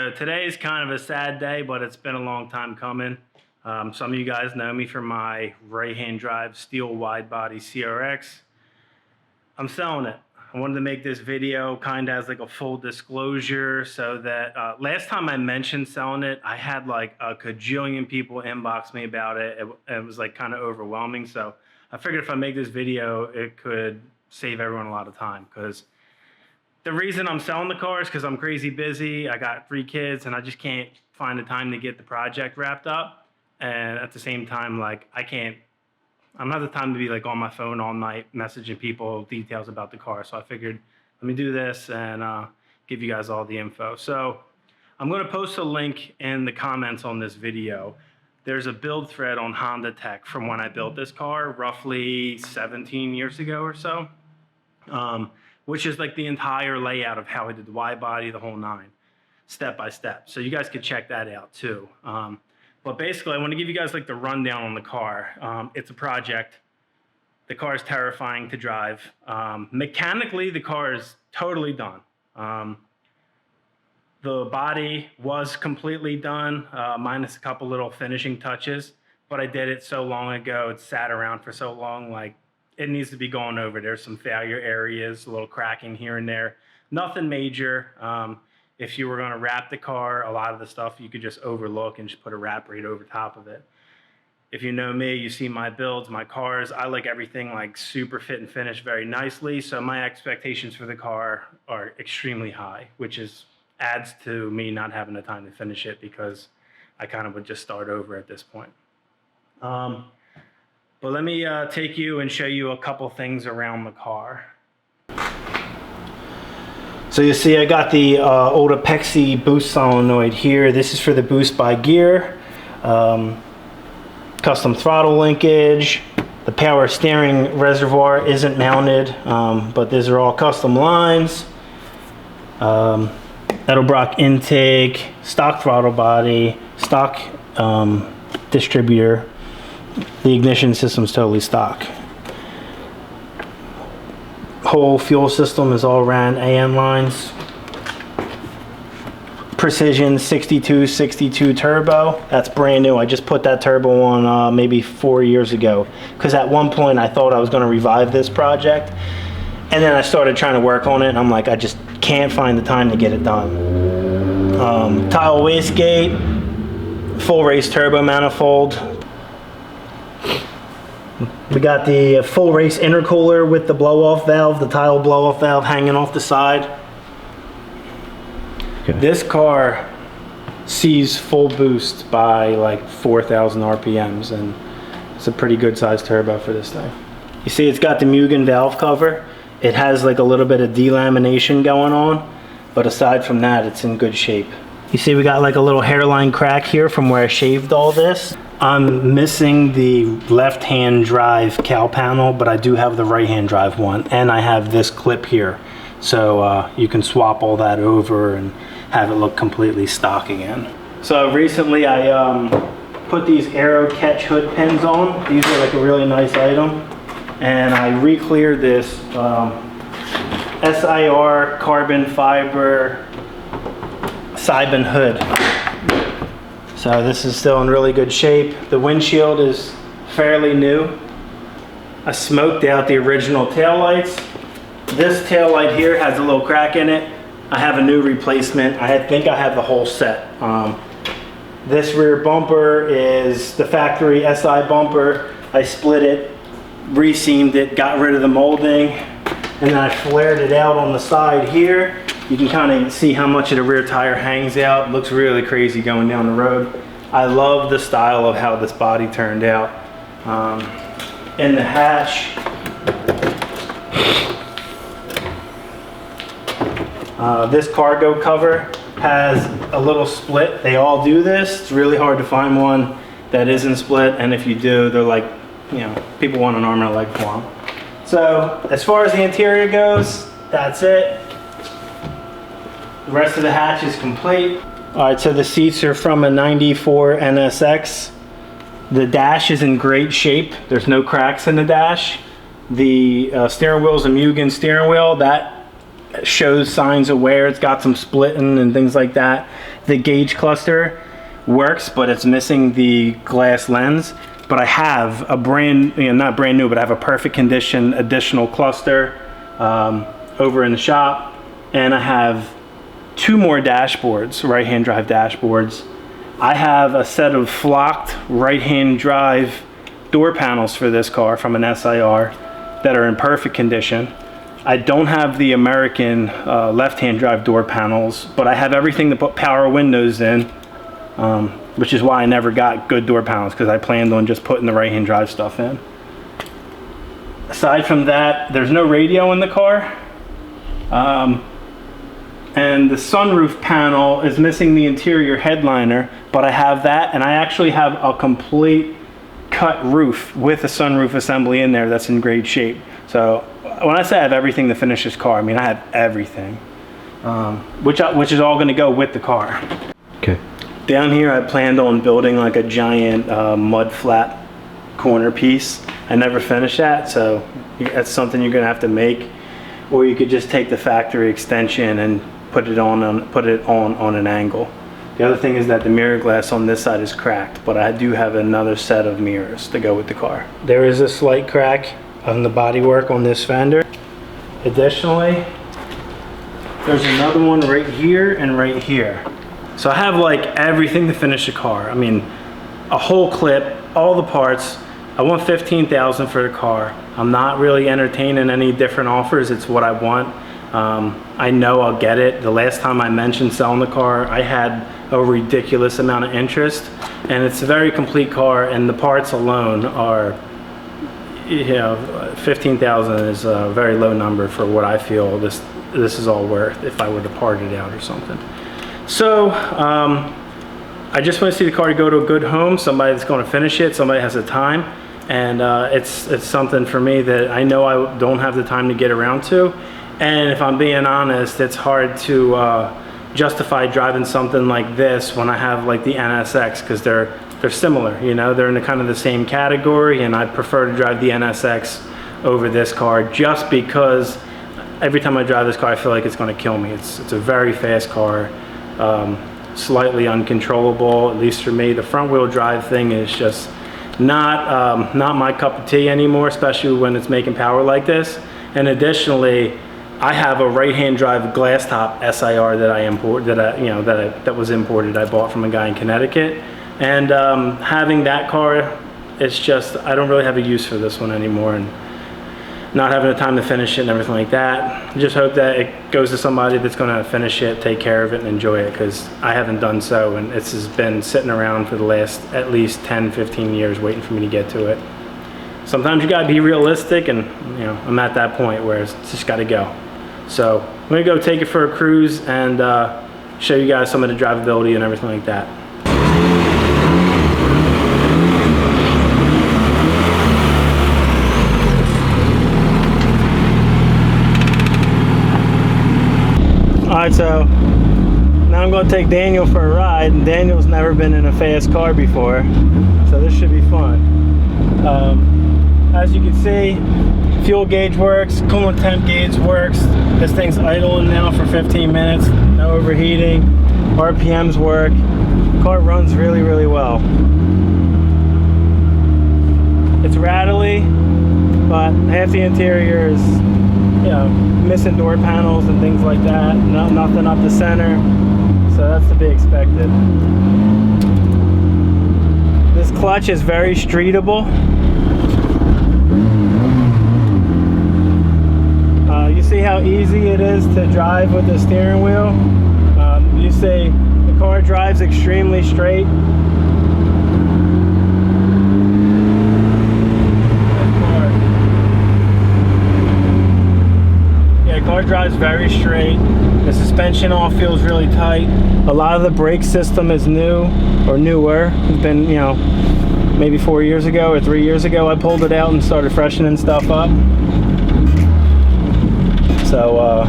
So today is kind of a sad day, but it's been a long time coming. Some of you guys know me for my right-hand drive steel wide body CRX. I'm selling it. I wanted to make this video kind of as like a full disclosure so that last time I mentioned selling it, I had like a cajillion people inbox me about it. It was like kind of overwhelming. So I figured if I make this video, it could save everyone a lot of time, because the reason I'm selling the car is because I'm crazy busy. I got 3 kids and I just can't find the time to get the project wrapped up. And at the same time, like I don't have the time to be like on my phone all night messaging people details about the car. So I figured, let me do this and give you guys all the info. So I'm going to post a link in the comments on this video. There's a build thread on Honda Tech from when I built this car roughly 17 years ago or so. Which is like the entire layout of how I did the wide body, the whole 9, step by step. So you guys could check that out too. But basically, I want to give you guys like the rundown on the car. It's a project. The car is terrifying to drive. Mechanically, the car is totally done. The body was completely done, minus a couple little finishing touches. But I did it so long ago, it sat around for so long, like it needs to be gone over. There's some failure areas, a little cracking here and there. Nothing major. If you were going to wrap the car, a lot of the stuff you could just overlook and just put a wrap right over top of it. If you know me, you see my builds, my cars. I like everything like super fit and finished very nicely. So my expectations for the car are extremely high, which adds to me not having the time to finish it, because I kind of would just start over at this point. But let me take you and show you a couple things around the car. So you see I got the old Apexi boost solenoid here. This is for the boost by gear. Custom throttle linkage. The power steering reservoir isn't mounted, but these are all custom lines. Edelbrock intake, stock throttle body, stock distributor. The ignition system's totally stock. Whole fuel system is all ran AN lines. Precision 6262 turbo. That's brand new. I just put that turbo on maybe 4 years ago, because at one point I thought I was going to revive this project, and then I started trying to work on it and I'm like, I just can't find the time to get it done. Tile wastegate, Fullrace turbo manifold. We got the Fullrace intercooler with the blow-off valve, the tile blow-off valve hanging off the side. Okay. This car sees full boost by like 4,000 RPMs, and it's a pretty good sized turbo for this thing. You see it's got the Mugen valve cover. It has like a little bit of delamination going on, but aside from that, it's in good shape. You see we got like a little hairline crack here from where I shaved all this. I'm missing the left-hand drive cowl panel, but I do have the right-hand drive one, and I have this clip here. So you can swap all that over and have it look completely stock again. So recently I put these Aero catch hood pins on. These are like a really nice item. And I re-cleared this SIR carbon fiber Sibin hood. So this is still in really good shape. The windshield is fairly new. I smoked out the original taillights. This taillight here has a little crack in it. I have a new replacement. I think I have the whole set. This rear bumper is the factory Si bumper. I split it, re-seamed it, got rid of the molding, and then I flared it out on the side here. You can kind of see how much of the rear tire hangs out. It looks really crazy going down the road. I love the style of how this body turned out. In the hatch, this cargo cover has a little split. They all do this. It's really hard to find one that isn't split, and if you do, they're like, you know, people want an arm and a leg for them. So as far as the interior goes, that's it. The rest of the hatch is complete. All right, so the seats are from a 94 NSX. The dash is in great shape. There's no cracks in the dash. The steering wheel is a Mugen steering wheel. That shows signs of wear. It's got some splitting and things like that. The gauge cluster works, but it's missing the glass lens. But I have a not brand new, but I have a perfect condition additional cluster over in the shop, and I have 2 more dashboards, right-hand drive dashboards. I have a set of flocked right-hand drive door panels for this car from an SIR that are in perfect condition. I don't have the American left-hand drive door panels, but I have everything to put power windows in, which is why I never got good door panels, because I planned on just putting the right-hand drive stuff in. Aside from that, there's no radio in the car. And the sunroof panel is missing the interior headliner, but I have that, and I actually have a complete cut roof with a sunroof assembly in there that's in great shape. So when I say I have everything to finish this car, I mean I have everything, which is all going to go with the car. Okay. Down here I planned on building like a giant mud flap corner piece. I never finished that, so that's something you're going to have to make, or you could just take the factory extension and put it on an angle. The other thing is that the mirror glass on this side is cracked, but I do have another set of mirrors to go with the car. There is a slight crack on the bodywork on this fender. Additionally, there's another one right here and right here. So I have like everything to finish the car. I mean, a whole clip, all the parts. I want $15,000 for the car. I'm not really entertaining any different offers. It's what I want. I know I'll get it. The last time I mentioned selling the car, I had a ridiculous amount of interest, and it's a very complete car, and the parts alone are, you know, $15,000 is a very low number for what I feel this is all worth if I were to part it out or something. So I just want to see the car to go to a good home, somebody that's going to finish it, somebody has the time, and it's something for me that I know I don't have the time to get around to. And if I'm being honest, it's hard to justify driving something like this when I have like the NSX, because they're similar, you know, they're in the kind of the same category, and I prefer to drive the NSX over this car just because every time I drive this car I feel like it's going to kill me. It's a very fast car, slightly uncontrollable, at least for me. The front wheel drive thing is just not my cup of tea anymore, especially when it's making power like this. And additionally, I have a right-hand drive glass top SIR that I imported, that was imported. I bought from a guy in Connecticut, and having that car, it's just I don't really have a use for this one anymore, and not having the time to finish it and everything like that. I just hope that it goes to somebody that's going to finish it, take care of it, and enjoy it, because I haven't done so, and it's just been sitting around for the last at least 10-15 years waiting for me to get to it. Sometimes you got to be realistic, and you know I'm at that point where it's just got to go. So I'm gonna go take it for a cruise and show you guys some of the drivability and everything like that. Alright, so now I'm gonna take Daniel for a ride, and Daniel's never been in a fast car before, so this should be fun. As you can see, fuel gauge works, coolant temp gauge works. This thing's idling now for 15 minutes, no overheating. RPMs work. The car runs really, really well. It's rattly, but half the interior is, you know, missing door panels and things like that. Nothing up the center, so that's to be expected. This clutch is very streetable. You see how easy it is to drive with the steering wheel? You see the car drives extremely straight. Yeah, the car drives very straight. The suspension all feels really tight. A lot of the brake system is new or newer. It's been, you know, maybe 4 years ago or 3 years ago I pulled it out and started freshening stuff up. So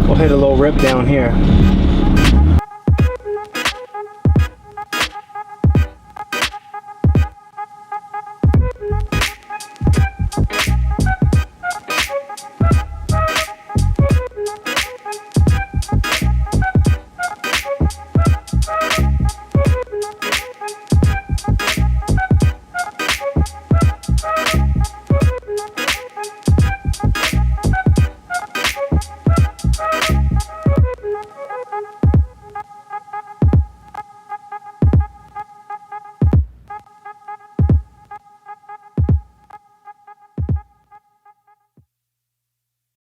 we'll hit a little rip down here.